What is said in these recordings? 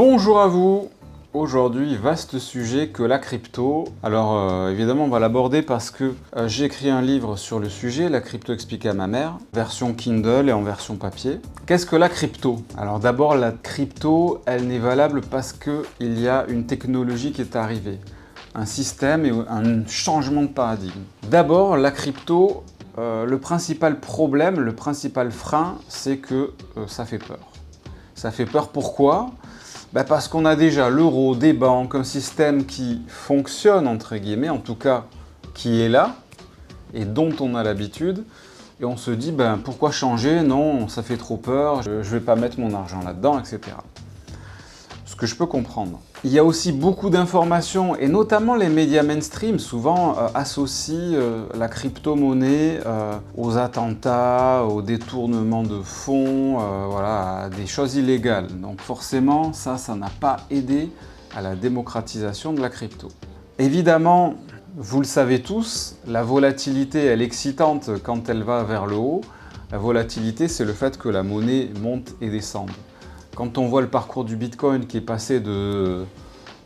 Bonjour à vous. Aujourd'hui, vaste sujet que la crypto. Alors évidemment, on va l'aborder parce que j'ai écrit un livre sur le sujet, La crypto expliquée à ma mère, version Kindle et en version papier. Qu'est-ce que la crypto? Alors d'abord, la crypto, elle n'est valable parce qu'il y a une technologie qui est arrivée, un système et un changement de paradigme. D'abord, la crypto, le principal problème, le principal frein, c'est que ça fait peur. Ça fait peur pourquoi? Parce qu'on a déjà l'euro, des banques, un système qui fonctionne, entre guillemets, en tout cas qui est là et dont on a l'habitude. Et on se dit, pourquoi changer? Non, ça fait trop peur, je ne vais pas mettre mon argent là-dedans, etc. Ce que je peux comprendre. Il y a aussi beaucoup d'informations, et notamment les médias mainstream, souvent associent la crypto-monnaie aux attentats, au détournement de fonds, voilà, à des choses illégales. Donc forcément, ça n'a pas aidé à la démocratisation de la crypto. Évidemment, vous le savez tous, la volatilité, elle est excitante quand elle va vers le haut. La volatilité, c'est le fait que la monnaie monte et descende. Quand on voit le parcours du Bitcoin qui est passé de...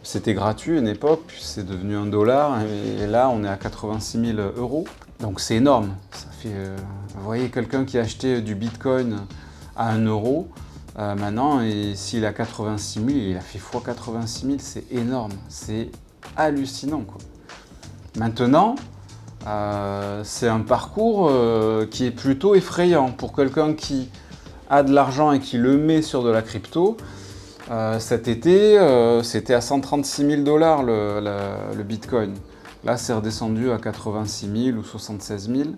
C'était gratuit à une époque, puis c'est devenu $1, et là on est à 86 000 €. Donc c'est énorme. Ça fait, vous voyez, quelqu'un qui a acheté du Bitcoin à 1 euro, maintenant, et s'il a 86 000, il a fait x 86 000, c'est énorme. C'est hallucinant, quoi. Maintenant, c'est un parcours qui est plutôt effrayant pour quelqu'un qui a de l'argent et qui le met sur de la crypto. Cet été, c'était à 136 000 $ le Bitcoin. Là, c'est redescendu à 86 000 ou 76 000.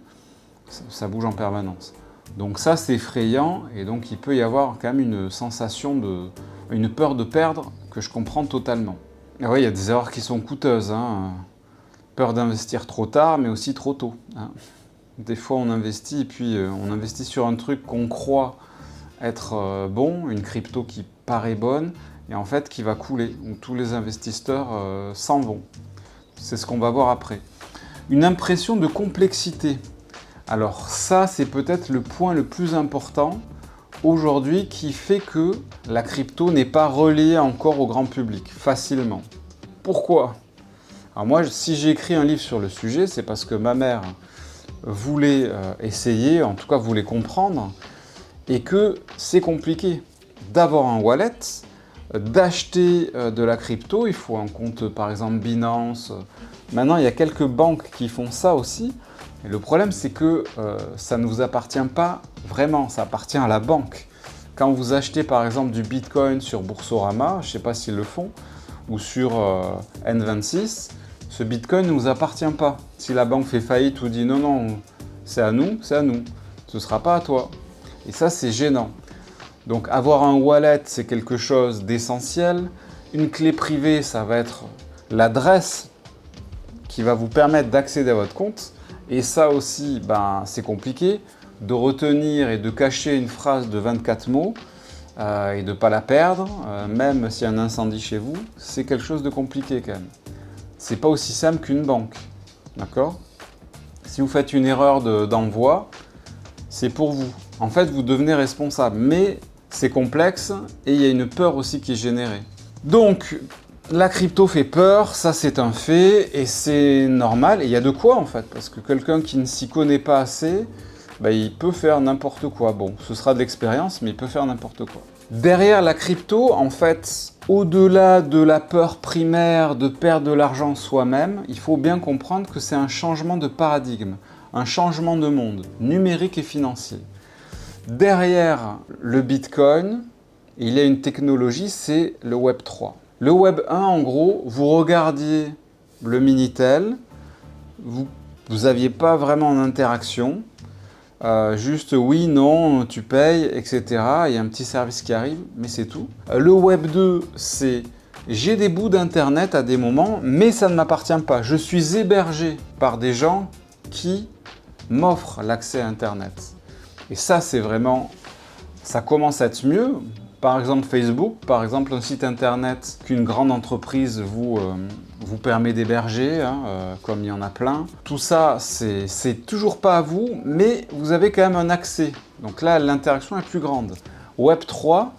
Ça bouge en permanence. Donc ça, c'est effrayant, et donc il peut y avoir quand même une sensation une peur de perdre que je comprends totalement. Et oui, il y a des erreurs qui sont coûteuses, hein. Peur d'investir trop tard, mais aussi trop tôt, hein. Des fois, on investit, et puis on investit sur un truc qu'on croit être bon, une crypto qui paraît bonne, et en fait qui va couler, où tous les investisseurs s'en vont. C'est ce qu'on va voir après. Une impression de complexité. Alors ça, c'est peut-être le point le plus important aujourd'hui qui fait que la crypto n'est pas reliée encore au grand public, facilement. Pourquoi? Alors moi, si j'ai écrit un livre sur le sujet, c'est parce que ma mère voulait essayer, en tout cas voulait comprendre, et que c'est compliqué d'avoir un wallet, d'acheter de la crypto. Il faut un compte, par exemple Binance. Maintenant, il y a quelques banques qui font ça aussi. Et le problème, c'est que ça ne vous appartient pas vraiment, ça appartient à la banque. Quand vous achetez, par exemple, du Bitcoin sur Boursorama, je ne sais pas s'ils le font, ou sur N26, ce Bitcoin ne vous appartient pas. Si la banque fait faillite ou dit non, non, c'est à nous, ce ne sera pas à toi. Et ça, c'est gênant. Donc avoir un wallet, c'est quelque chose d'essentiel. Une clé privée, ça va être l'adresse qui va vous permettre d'accéder à votre compte. Et ça aussi, c'est compliqué de retenir et de cacher une phrase de 24 mots et de ne pas la perdre, même s'il y a un incendie chez vous. C'est quelque chose de compliqué quand même. C'est pas aussi simple qu'une banque, d'accord? Si vous faites une erreur d'envoi, c'est pour vous. En fait, vous devenez responsable, mais c'est complexe et il y a une peur aussi qui est générée. Donc, la crypto fait peur, ça c'est un fait, et c'est normal, et il y a de quoi en fait, parce que quelqu'un qui ne s'y connaît pas assez, il peut faire n'importe quoi. Bon, ce sera de l'expérience, mais il peut faire n'importe quoi. Derrière la crypto, en fait, au-delà de la peur primaire de perdre de l'argent soi-même, il faut bien comprendre que c'est un changement de paradigme, un changement de monde, numérique et financier. Derrière le Bitcoin, il y a une technologie, c'est le Web 3. Le Web 1, en gros, vous regardiez le Minitel, vous n'aviez pas vraiment d'interaction, juste oui, non, tu payes, etc. Il y a un petit service qui arrive, mais c'est tout. Le Web 2, c'est j'ai des bouts d'internet à des moments, mais ça ne m'appartient pas. Je suis hébergé par des gens qui m'offrent l'accès à Internet. Et ça, c'est vraiment... Ça commence à être mieux. Par exemple, Facebook, par exemple, un site internet qu'une grande entreprise vous permet d'héberger, comme il y en a plein. Tout ça, c'est toujours pas à vous, mais vous avez quand même un accès. Donc là, l'interaction est plus grande. Web 3,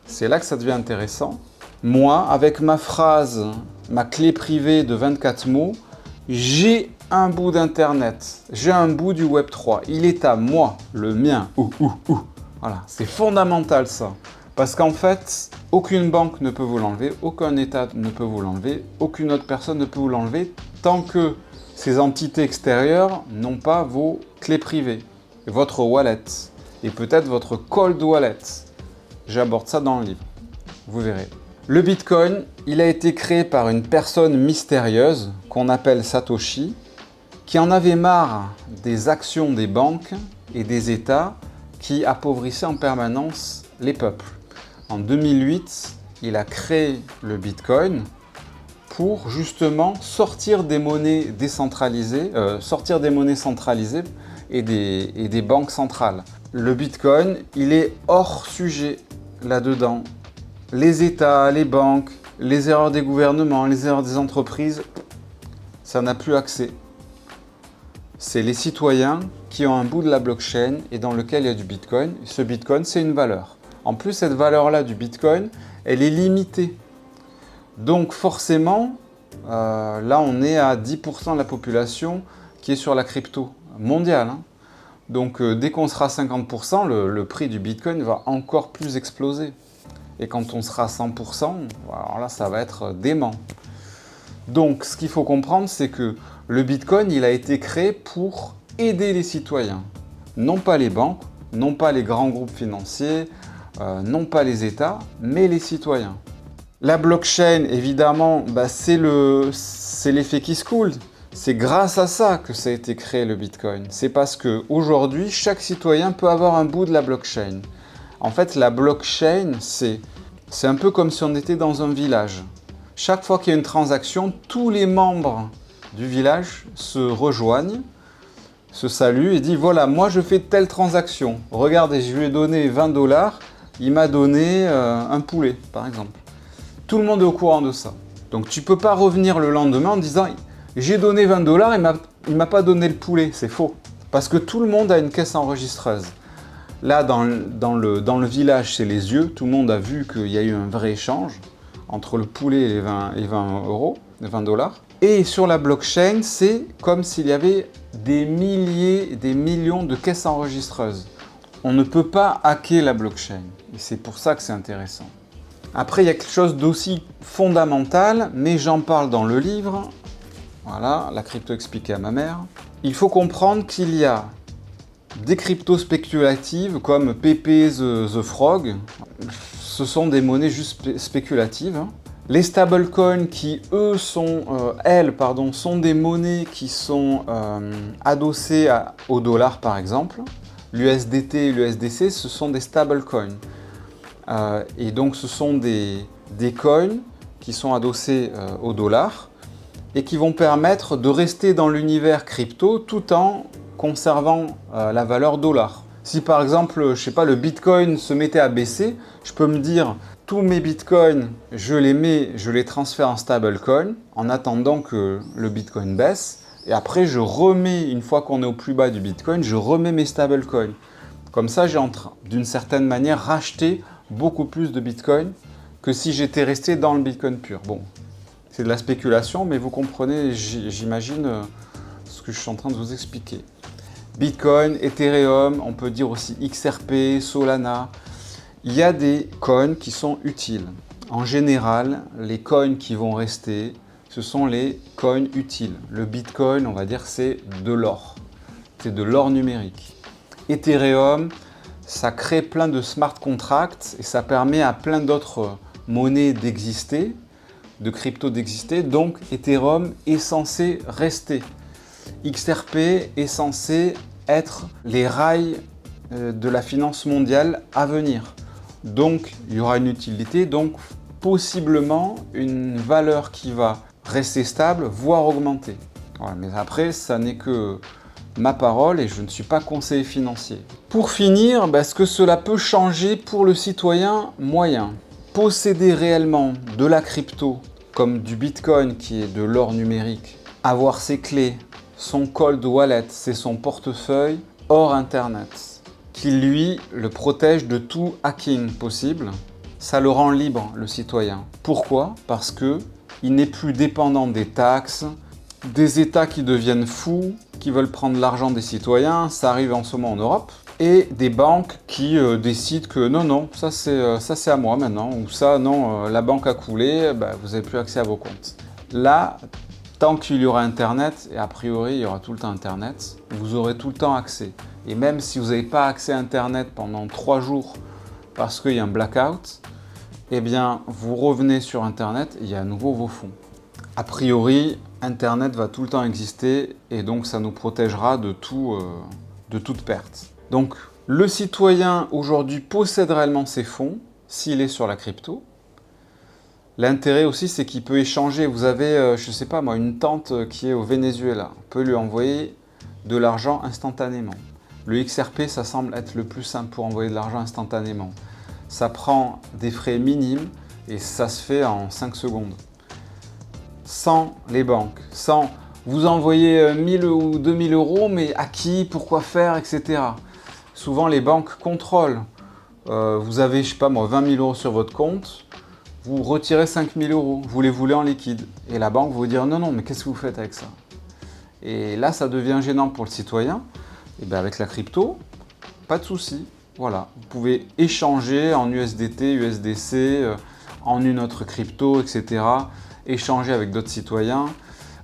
c'est là que ça devient intéressant. Moi, avec ma phrase, ma clé privée de 24 mots, j'ai un bout d'Internet, j'ai un bout du Web3. Il est à moi, le mien. Voilà, c'est fondamental ça. Parce qu'en fait, aucune banque ne peut vous l'enlever, aucun État ne peut vous l'enlever, aucune autre personne ne peut vous l'enlever tant que ces entités extérieures n'ont pas vos clés privées, votre wallet et peut-être votre cold wallet. J'aborde ça dans le livre, vous verrez. Le Bitcoin, il a été créé par une personne mystérieuse qu'on appelle Satoshi, qui en avait marre des actions des banques et des États qui appauvrissaient en permanence les peuples. En 2008, il a créé le Bitcoin pour justement sortir des monnaies décentralisées, sortir des monnaies centralisées et des banques centrales. Le Bitcoin, il est hors sujet là-dedans. Les États, les banques, les erreurs des gouvernements, les erreurs des entreprises, ça n'a plus accès. C'est les citoyens qui ont un bout de la blockchain et dans lequel il y a du Bitcoin. Ce Bitcoin, c'est une valeur. En plus, cette valeur-là du Bitcoin, elle est limitée. Donc forcément, là, on est à 10% de la population qui est sur la crypto mondiale. Hein. Donc dès qu'on sera 50%, le prix du Bitcoin va encore plus exploser. Et quand on sera 100%, alors là, ça va être dément. Donc, ce qu'il faut comprendre, c'est que le Bitcoin, il a été créé pour aider les citoyens. Non pas les banques, non pas les grands groupes financiers, non pas les États, mais les citoyens. La blockchain, évidemment, c'est l'effet qui se coule. C'est grâce à ça que ça a été créé, le Bitcoin. C'est parce qu'aujourd'hui, chaque citoyen peut avoir un bout de la blockchain. En fait, la blockchain, c'est un peu comme si on était dans un village. Chaque fois qu'il y a une transaction, tous les membres du village se rejoignent, se saluent et disent « Voilà, moi je fais telle transaction. Regardez, je lui ai donné 20 $, il m'a donné un poulet, par exemple. » Tout le monde est au courant de ça. Donc tu ne peux pas revenir le lendemain en disant « J'ai donné 20 $, il ne m'a pas donné le poulet. » C'est faux. Parce que tout le monde a une caisse enregistreuse. Là, dans le village, c'est les yeux. Tout le monde a vu qu'il y a eu un vrai échange entre le poulet et 20 €, les 20 $. Et sur la blockchain, c'est comme s'il y avait des milliers, des millions de caisses enregistreuses. On ne peut pas hacker la blockchain. Et c'est pour ça que c'est intéressant. Après, il y a quelque chose d'aussi fondamental, mais j'en parle dans le livre. Voilà, la crypto expliquée à ma mère. Il faut comprendre qu'il y a des cryptos spéculatives comme Pepe the Frog. Ce sont des monnaies juste spéculatives. Les stablecoins qui, eux, sont des monnaies qui sont adossées au dollar, par exemple. L'USDT et l'USDC, ce sont des stablecoins. Et donc, ce sont des coins qui sont adossés au dollar et qui vont permettre de rester dans l'univers crypto tout en conservant la valeur dollar. Si par exemple, je sais pas, le Bitcoin se mettait à baisser, je peux me dire tous mes Bitcoins, je les transfère en stablecoin en attendant que le Bitcoin baisse. Et après, je remets, une fois qu'on est au plus bas du Bitcoin, je remets mes stablecoins. Comme ça, j'ai d'une certaine manière racheté beaucoup plus de Bitcoin que si j'étais resté dans le Bitcoin pur. Bon, c'est de la spéculation, mais vous comprenez, j'imagine, ce que je suis en train de vous expliquer. Bitcoin, Ethereum, on peut dire aussi XRP, Solana. Il y a des coins qui sont utiles. En général, les coins qui vont rester, ce sont les coins utiles. Le Bitcoin, on va dire, c'est de l'or. C'est de l'or numérique. Ethereum, ça crée plein de smart contracts et ça permet à plein d'autres monnaies d'exister, de crypto d'exister. Donc, Ethereum est censé rester. XRP est censé être les rails de la finance mondiale à venir. Donc, il y aura une utilité, donc possiblement une valeur qui va rester stable, voire augmenter. Voilà, mais après, ça n'est que ma parole et je ne suis pas conseiller financier. Pour finir, est-ce que cela peut changer pour le citoyen moyen? Posséder réellement de la crypto, comme du Bitcoin qui est de l'or numérique, avoir ses clés, son cold wallet, c'est son portefeuille hors Internet, qui lui le protège de tout hacking possible. ça le rend libre, le citoyen. Pourquoi? Parce que il n'est plus dépendant des taxes, des États qui deviennent fous, qui veulent prendre l'argent des citoyens, ça arrive en ce moment en Europe, et des banques qui décident que non, ça c'est à moi maintenant, ou ça non, la banque a coulé, bah, vous n'avez plus accès à vos comptes. Là, tant qu'il y aura Internet, et a priori il y aura tout le temps Internet, vous aurez tout le temps accès. Et même si vous n'avez pas accès à Internet pendant 3 jours parce qu'il y a un blackout, eh bien vous revenez sur Internet et il y a à nouveau vos fonds. A priori, Internet va tout le temps exister et donc ça nous protégera de toute perte. Donc le citoyen aujourd'hui possède réellement ses fonds s'il est sur la crypto. L'intérêt aussi, c'est qu'il peut échanger. Vous avez, je ne sais pas moi, une tante qui est au Venezuela. On peut lui envoyer de l'argent instantanément. Le XRP, ça semble être le plus simple pour envoyer de l'argent instantanément. Ça prend des frais minimes et ça se fait en 5 secondes. Sans les banques, sans vous envoyer 1000 ou 2000 euros, mais à qui, pourquoi faire, etc. Souvent, les banques contrôlent. Vous avez, je sais pas moi, 20 000 euros sur votre compte. Vous retirez 5 000 euros, vous les voulez en liquide. Et la banque va vous dire non, mais qu'est-ce que vous faites avec ça? Et là, ça devient gênant pour le citoyen. Et bien avec la crypto, pas de souci. Voilà, vous pouvez échanger en USDT, USDC, en une autre crypto, etc. Échanger avec d'autres citoyens.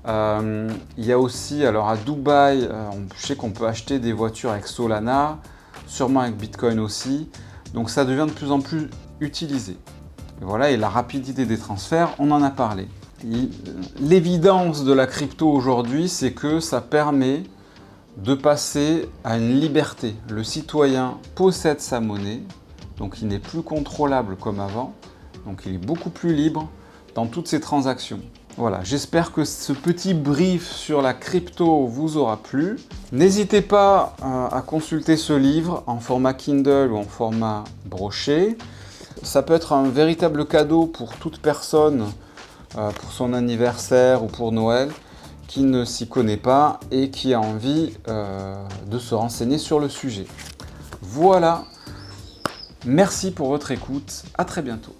Il y a aussi, alors à Dubaï, je sais qu'on peut acheter des voitures avec Solana, sûrement avec Bitcoin aussi. Donc ça devient de plus en plus utilisé. Et voilà, et la rapidité des transferts, on en a parlé. L'évidence de la crypto aujourd'hui, c'est que ça permet de passer à une liberté. Le citoyen possède sa monnaie, donc il n'est plus contrôlable comme avant, donc il est beaucoup plus libre dans toutes ses transactions. Voilà, j'espère que ce petit brief sur la crypto vous aura plu. N'hésitez pas à consulter ce livre en format Kindle ou en format broché. Ça peut être un véritable cadeau pour toute personne, pour son anniversaire ou pour Noël, qui ne s'y connaît pas et qui a envie de se renseigner sur le sujet. Voilà, merci pour votre écoute, à très bientôt.